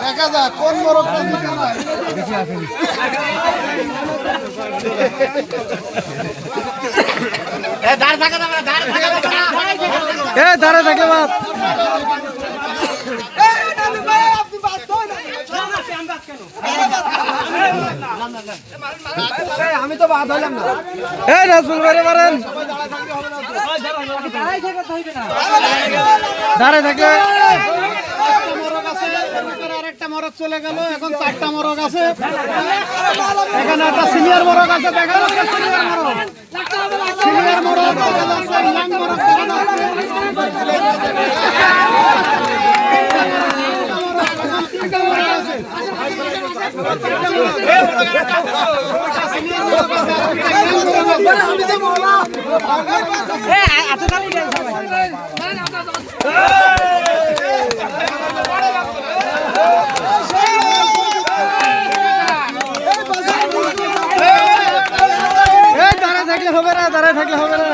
দেখা যাক কোন মোরগটা বেশি আছে। দাঁড়ে থাকে আমি তো বাদ হইলাম না। রাসুল ভাই মারেন দাঁড়ে থাকে। আরেকটা মোরগ চলে গেল, এখন 4টা মোরগ আছে। এখানে একটা সিনিয়র মোরগ আছে, দেখা যাচ্ছে সিনিয়র মোরগ, ইয়াং মোরগ দাঁড়ায় থাকলে হবে না, দাঁড়ায় থাকলে হবে না।